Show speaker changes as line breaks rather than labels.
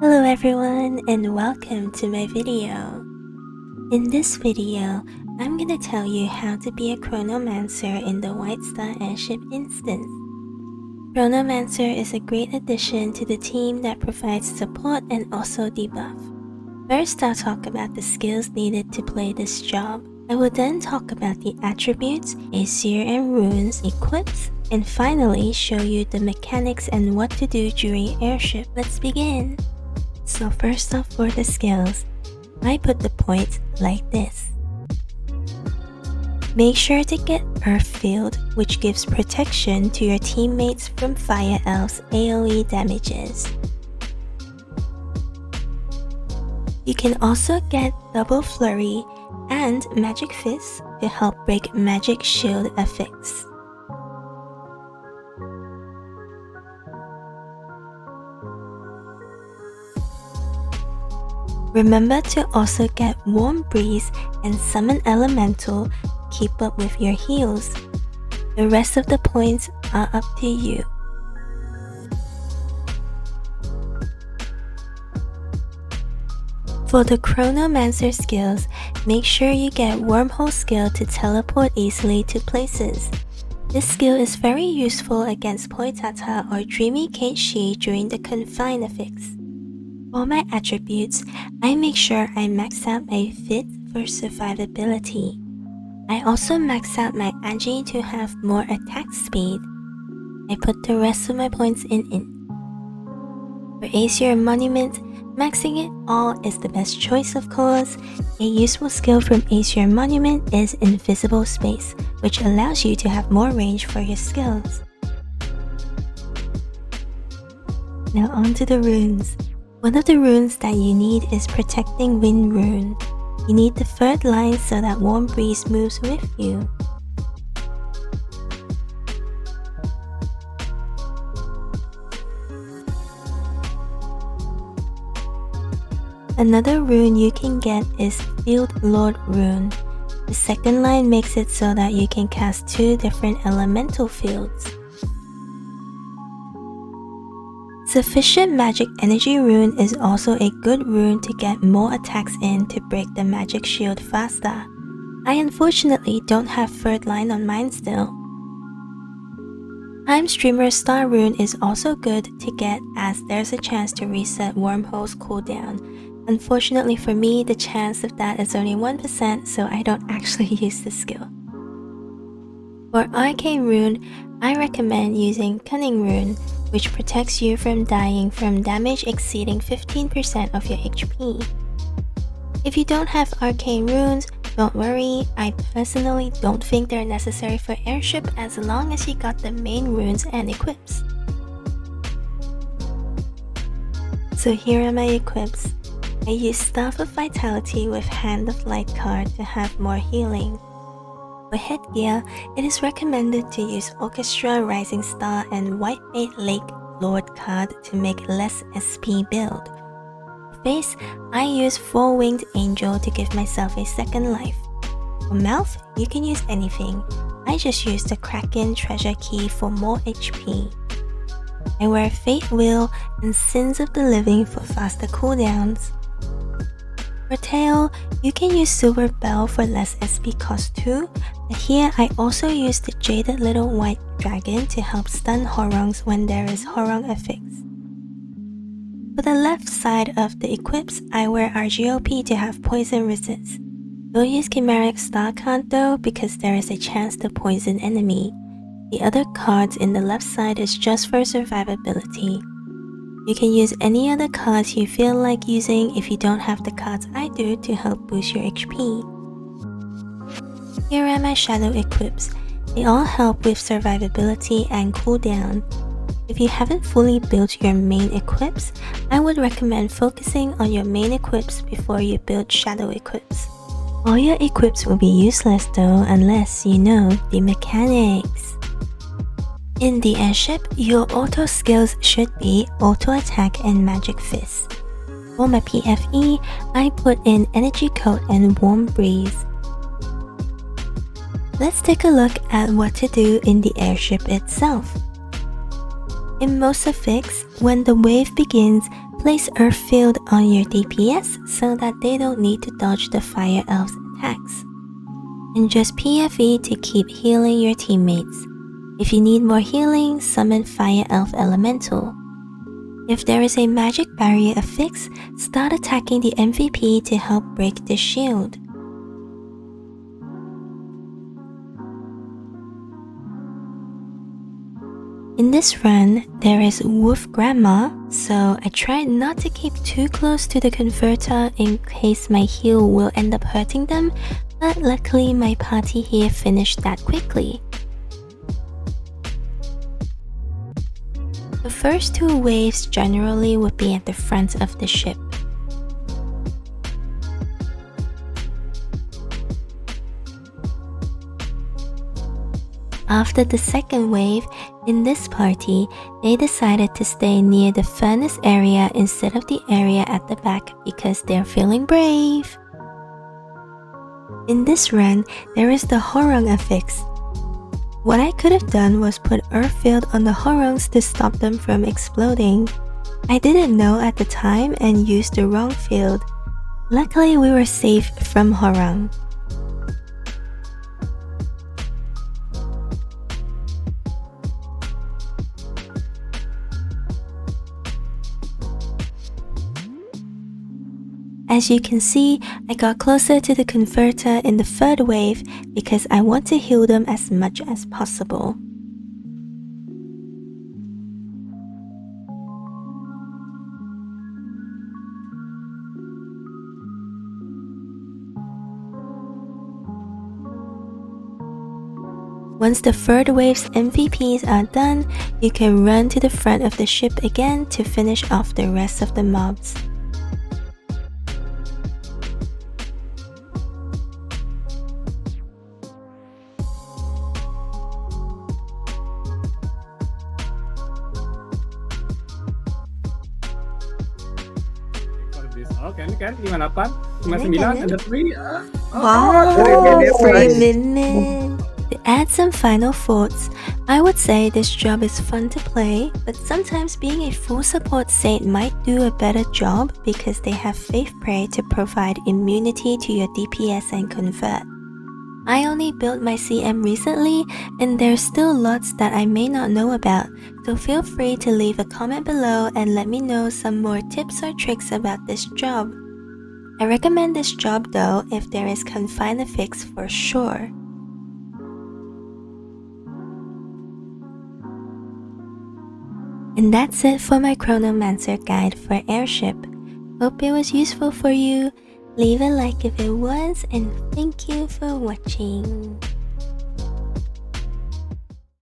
Hello everyone and welcome to my video. In this video, I'm gonna tell you how to be a Chronomancer in the Whitestar Airship instance. Chronomancer is a great addition to the team that provides support and also debuff. First, I'll talk about the skills needed to play this job. I will then talk about the attributes, Aesir and runes, equips, and finally show you the mechanics and what to do during airship. Let's begin! So first off, for the skills, I put the points like this. Make sure to get Earth Field, which gives protection to your teammates from Fire Elf's AoE damages. You can also get Double Flurry and Magic Fist to help break magic shield effects. Remember to also get Warm Breeze and Summon Elemental to keep up with your heals. The rest of the points are up to you. For the Chronomancer skills, make sure you get Wormhole skill to teleport easily to places. This skill is very useful against Poitata or Dreamy Keishi during the Confine effects. For my attributes, I make sure I max out my Fit for survivability. I also max out my Agi to have more attack speed. I put the rest of my points in. For Aesir Monument, maxing it all is the best choice of course. A useful skill from Aesir Monument is Invisible Space, which allows you to have more range for your skills. Now on to the runes. One of the runes that you need is Protecting Wind rune. You need the third line so that Warm Breeze moves with you. Another rune you can get is Field Lord rune. The second line makes it so that you can cast 2 different elemental fields. Sufficient Magic Energy rune is also a good rune to get more attacks in to break the magic shield faster. I unfortunately don't have third line on mine still. Time Streamer Star rune is also good to get as there's a chance to reset Wormhole's cooldown. Unfortunately for me, the chance of that is only 1%, so I don't actually use this skill. For Arcane rune, I recommend using Cunning rune, which protects you from dying from damage exceeding 15% of your HP. If you don't have arcane runes, don't worry, I personally don't think they're necessary for airship as long as you got the main runes and equips. So here are my equips. I use Staff of Vitality with Hand of Light card to have more healing. For headgear, it is recommended to use Orchestra Rising Star and Whitebait Lake Lord card to make less SP build. For face, I use 4-winged Angel to give myself a second life. For mouth, you can use anything. I just use the Kraken Treasure Key for more HP. I wear Fate Wheel and Sins of the Living for faster cooldowns. For tail, you can use Silver Bell for less SP cost too, but here I also use the Jaded Little White Dragon to help stun Horongs when there is Horong effects. For the left side of the equips, I wear RGOP to have poison resist. Don't use Chimeric Star card though because there is a chance to poison enemy. The other cards in the left side is just for survivability. You can use any other cards you feel like using if you don't have the cards I do to help boost your HP. Here are my shadow equips. They all help with survivability and cooldown. If you haven't fully built your main equips, I would recommend focusing on your main equips before you build shadow equips. All your equips will be useless though unless you know the mechanics. In the airship, your auto skills should be Auto Attack and Magic Fist. For my PFE, I put in Energy Coat and Warm Breeze. Let's take a look at what to do in the airship itself. In most affix, when the wave begins, place Earth Field on your DPS so that they don't need to dodge the Fire Elf's attacks. And just PFE to keep healing your teammates. If you need more healing, summon Fire Elf Elemental. If there is a magic barrier affix, start attacking the MVP to help break the shield. In this run, there is Wolf Grandma, so I tried not to keep too close to the converter in case my heal will end up hurting them, but luckily my party here finished that quickly. The first two waves generally would be at the front of the ship. After the second wave, in this party, they decided to stay near the furnace area instead of the area at the back because they're feeling brave. In this run, there is the Horung affix. What I could have done was put Earth Field on the Horungs to stop them from exploding. I didn't know at the time and used the wrong field. Luckily, we were safe from Horung. As you can see, I got closer to the converter in the third wave because I want to heal them as much as possible. Once the third wave's MVPs are done, you can run to the front of the ship again to finish off the rest of the mobs.
Kan 58, 59, ada 3.
Wow, 3 minutes. To add some final thoughts, I would say this job is fun to play, but sometimes being a full support saint might do a better job because they have Faith Prey to provide immunity to your DPS and convert. I only built my CM recently, and there's still lots that I may not know about, so feel free to leave a comment below and let me know some more tips or tricks about this job. I recommend this job though if there is confined affix for sure. And that's it for my Chronomancer guide for Airship. Hope it was useful for you. Leave a like if it was, and thank you for watching.